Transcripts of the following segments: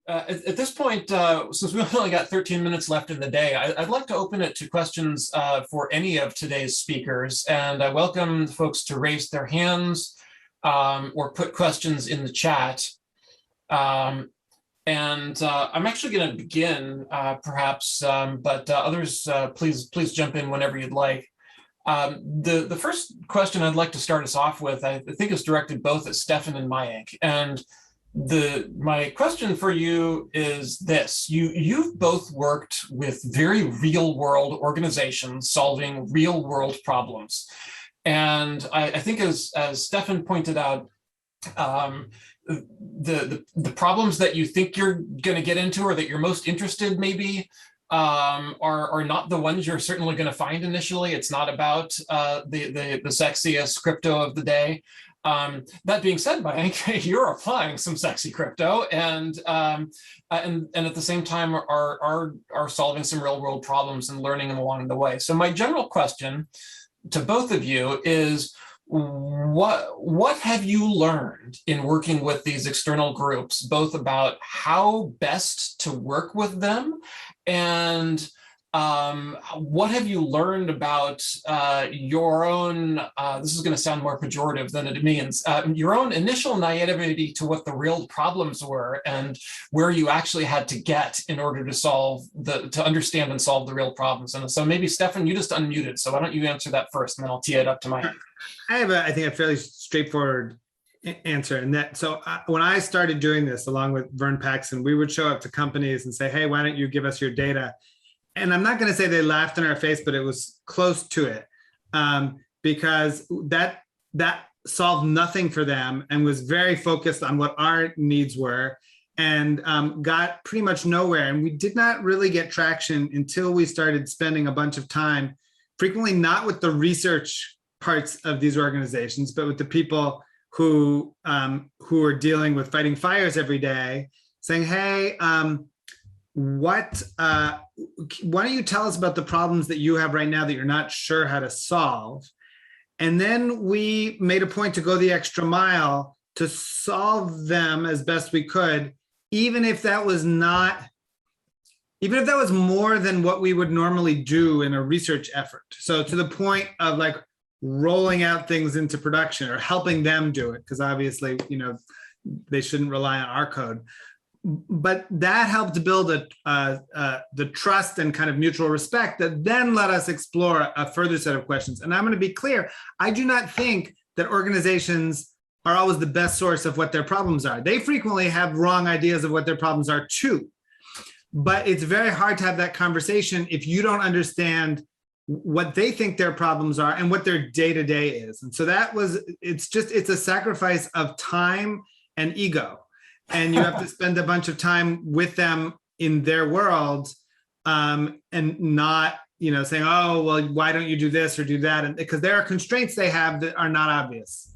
At this point, since we've only got 13 minutes left in the day, I'd like to open it to questions for any of today's speakers. And I welcome folks to raise their hands or put questions in the chat. I'm actually going to begin, perhaps, but others, please jump in whenever you'd like. The first question I'd like to start us off with, I think is directed both at Stefan and Mayank. And my question for you is this: you've both worked with very real world organizations solving real world problems. And I think as Stefan pointed out, the problems that you think you're going to get into or that you're most interested maybe are not the ones you're certainly going to find initially. It's not about the sexiest crypto of the day. That being said, Mayank, you're applying some sexy crypto and at the same time are solving some real world problems and learning them along the way. So my general question to both of you is, what have you learned in working with these external groups, both about how best to work with them and what have you learned about your own, this is going to sound more pejorative than it means, your own initial naivety to what the real problems were and where you actually had to get in order to understand and solve the real problems. And so maybe Stefan, you just unmuted, so why don't you answer that first, and then I'll tee it up to Mike. I have, I think, a fairly straightforward answer. And that, so when I started doing this along with Vern Paxson, we would show up to companies and say, hey, why don't you give us your data? And I'm not going to say they laughed in our face, but it was close to it, because that solved nothing for them and was very focused on what our needs were, and got pretty much nowhere. And we did not really get traction until we started spending a bunch of time, frequently not with the research parts of these organizations, but with the people who are dealing with fighting fires every day, saying, hey, why don't you tell us about the problems that you have right now that you're not sure how to solve? And then we made a point to go the extra mile to solve them as best we could, even if that was more than what we would normally do in a research effort. So to the point of like rolling out things into production or helping them do it, because obviously, they shouldn't rely on our code. But that helped to build the trust and kind of mutual respect that then let us explore a further set of questions. And I'm going to be clear, I do not think that organizations are always the best source of what their problems are. They frequently have wrong ideas of what their problems are too. But it's very hard to have that conversation if you don't understand what they think their problems are and what their day-to-day is. And so it's a sacrifice of time and ego. And you have to spend a bunch of time with them in their world, and not, saying, oh, well, why don't you do this or do that? And because there are constraints they have that are not obvious.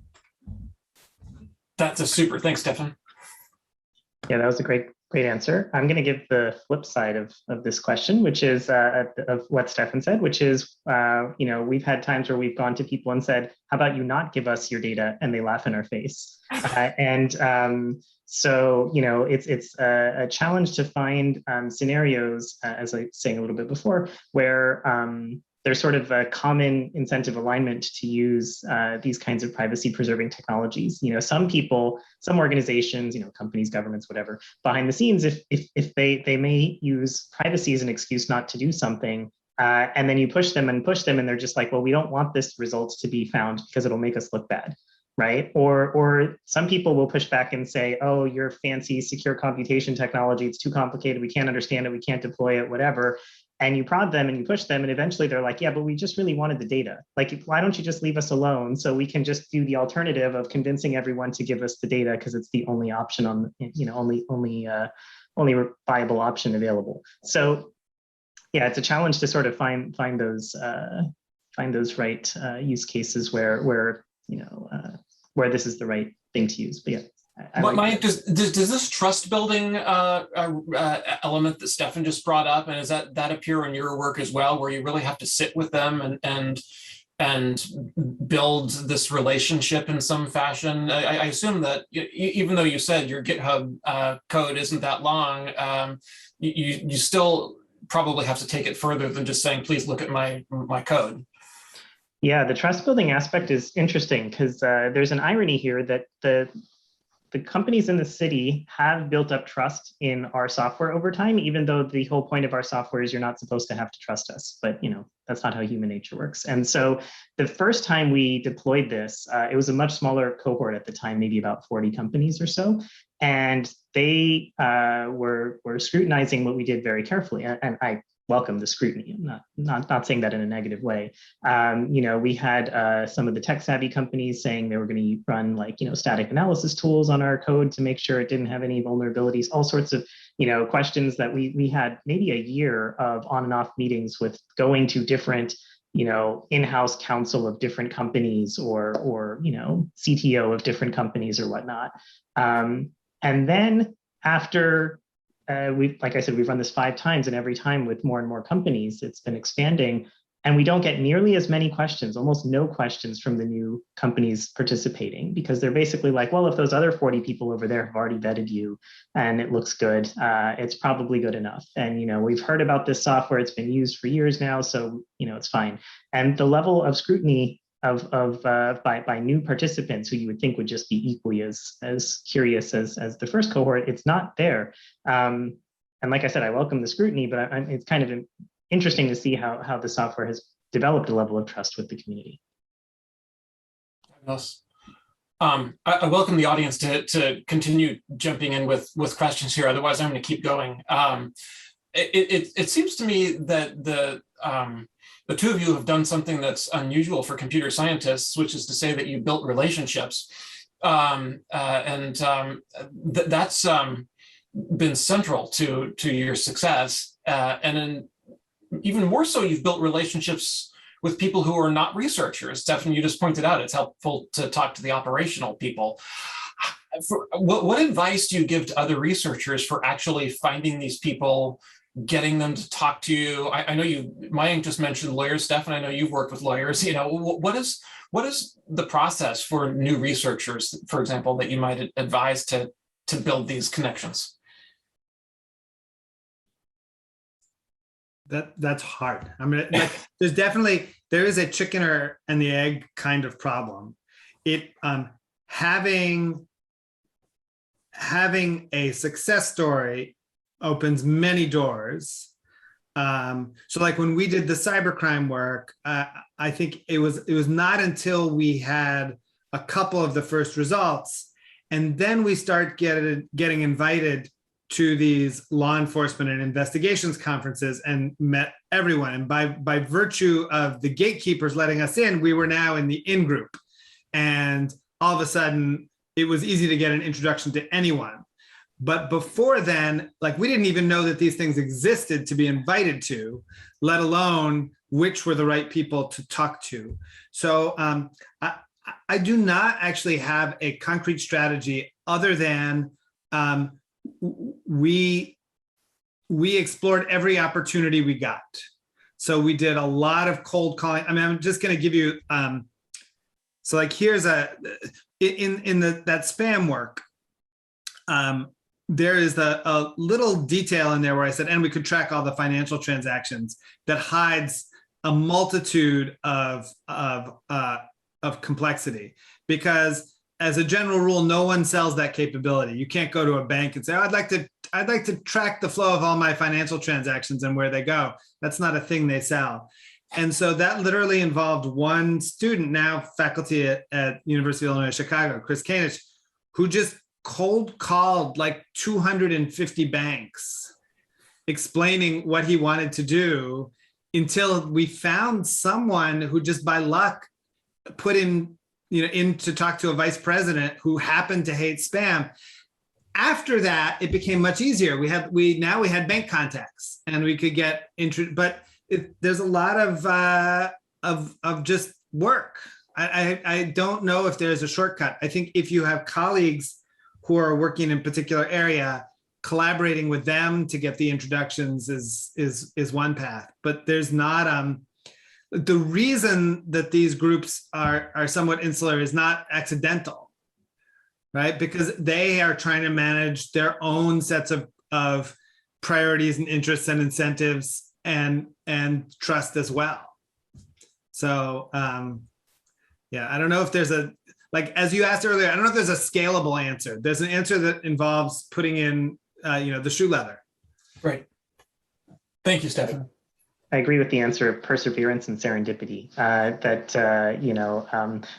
That's a super, thanks, Stefan. Yeah, that was a great answer. I'm going to give the flip side of this question, which is of what Stefan said, which is, we've had times where we've gone to people and said, how about you not give us your data? And they laugh in our face. So, it's a challenge to find scenarios, as I was saying a little bit before, where there's sort of a common incentive alignment to use these kinds of privacy preserving technologies. Some people, some organizations, companies, governments, whatever, behind the scenes, if they may use privacy as an excuse not to do something, and then you push them and they're just like, well, we don't want this result to be found because it'll make us look bad. Right? Or some people will push back and say, oh, your fancy secure computation technology, it's too complicated, we can't understand it, we can't deploy it, whatever. And you prod them and you push them, and eventually they're like, yeah, but we just really wanted the data. Like, why don't you just leave us alone so we can just do the alternative of convincing everyone to give us the data because it's the only option on, only viable option available. So yeah, it's a challenge to sort of find those right use cases where this is the right thing to use. But yeah. Mike, does this trust building element that Stefan just brought up, and does that appear in your work as well, where you really have to sit with them and and build this relationship in some fashion? I assume that even though you said your GitHub code isn't that long, you still probably have to take it further than just saying, please look at my code. Yeah, the trust building aspect is interesting because there's an irony here that the companies in the city have built up trust in our software over time, even though the whole point of our software is you're not supposed to have to trust us. But that's not how human nature works. And so the first time we deployed this, it was a much smaller cohort at the time, maybe about 40 companies or so. And they were scrutinizing what we did very carefully. And I welcome the scrutiny. I'm not saying that in a negative way. We had some of the tech savvy companies saying they were going to run static analysis tools on our code to make sure it didn't have any vulnerabilities, all sorts of questions that we had maybe a year of on and off meetings with going to different in-house counsel of different companies or CTO of different companies or whatnot. And then after like I said, we've run this 5 times, and every time with more and more companies, it's been expanding. And we don't get nearly as many questions, almost no questions from the new companies participating, because they're basically like, well, if those other 40 people over there have already vetted you and it looks good, it's probably good enough. And, we've heard about this software, it's been used for years now, so, it's fine. And the level of scrutiny by new participants who you would think would just be equally as curious as the first cohort, it's not there. And like I said, I welcome the scrutiny, but it's kind of interesting to see how the software has developed a level of trust with the community. Yes. I welcome the audience to continue jumping in with questions here. Otherwise, I'm going to keep going. It seems to me that the two of you have done something that's unusual for computer scientists, which is to say that you built relationships. That's been central to your success. And then even more so, you've built relationships with people who are not researchers. Stefan, you just pointed out it's helpful to talk to the operational people. What advice do you give to other researchers for actually finding these people, getting them to talk to you? I know Mayank just mentioned lawyers, Stefan. I know you've worked with lawyers. What is the process for new researchers, for example, that you might advise to build these connections? That's hard. I mean, there is a chicken and the egg kind of problem. Having a success story opens many doors. So like when we did the cybercrime work, I think it was not until we had a couple of the first results, and then we start getting invited to these law enforcement and investigations conferences and met everyone. And by virtue of the gatekeepers letting us in, we were now in the in-group. And all of a sudden, it was easy to get an introduction to anyone. But before then, we didn't even know that these things existed to be invited to, let alone which were the right people to talk to. So I do not actually have a concrete strategy other than we explored every opportunity we got. So we did a lot of cold calling. I mean, I'm just going to give you, so here's that spam work, there is a little detail in there where I said, and we could track all the financial transactions, that hides a multitude of complexity, because as a general rule, no one sells that capability. You can't go to a bank and say, oh, I'd like to track the flow of all my financial transactions and where they go. That's not a thing they sell. And so that literally involved one student, now faculty at University of Illinois Chicago, Chris Kanich, who just cold called 250 banks explaining what he wanted to do, until we found someone who just by luck put in to talk to a vice president who happened to hate spam. After that, it became much easier. We had bank contacts, and we could get but there's a lot of just work. I don't know if there's a shortcut. I think if you have colleagues who are working in a particular area, collaborating with them to get the introductions is one path. But there's not the reason that these groups are somewhat insular is not accidental, right? Because they are trying to manage their own sets of priorities and interests and incentives and trust as well. So yeah, I don't know if there's a, like, as you asked earlier, I don't know if there's a scalable answer. There's an answer that involves putting in, the shoe leather. Great. Thank you, Stefan. I agree with the answer of perseverance and serendipity.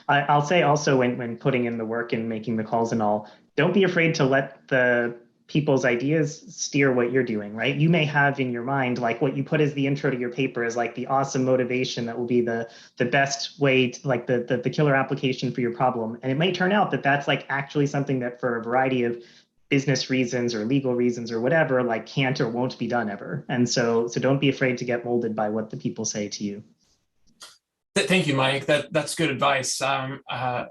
I'll say also when putting in the work and making the calls and all, don't be afraid to let the people's ideas steer what you're doing, right? You may have in your mind, like what you put as the intro to your paper is like the awesome motivation that will be the best way to, like the killer application for your problem. And it may turn out that that's like actually something that for a variety of business reasons or legal reasons or whatever, like can't or won't be done ever. And so don't be afraid to get molded by what the people say to you. Thank you, Mike. That's good advice. I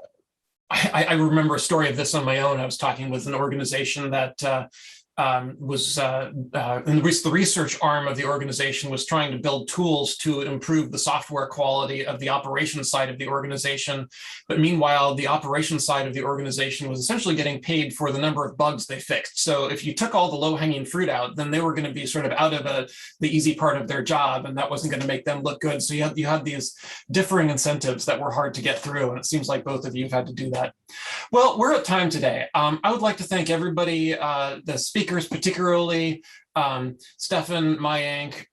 remember a story of this on my own. I was talking with an organization that was the research arm of the organization was trying to build tools to improve the software quality of the operations side of the organization. But meanwhile, the operations side of the organization was essentially getting paid for the number of bugs they fixed. So if you took all the low-hanging fruit out, then they were going to be sort of out of the easy part of their job, and that wasn't going to make them look good. So you had these differing incentives that were hard to get through, and it seems like both of you have had to do that. Well, we're at time today. I would like to thank everybody, the speakers, particularly Stefan, Mayank,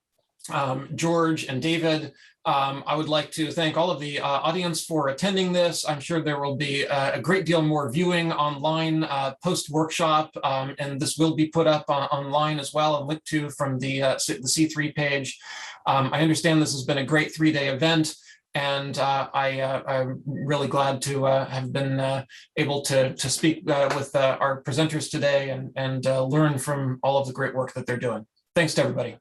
George, and David. I would like to thank all of the audience for attending this. I'm sure there will be a great deal more viewing online post-workshop, and this will be put up online as well and linked to from the C3 page. I understand this has been a great 3-day event. And I'm really glad to have been able to speak with our presenters today and learn from all of the great work that they're doing. Thanks to everybody.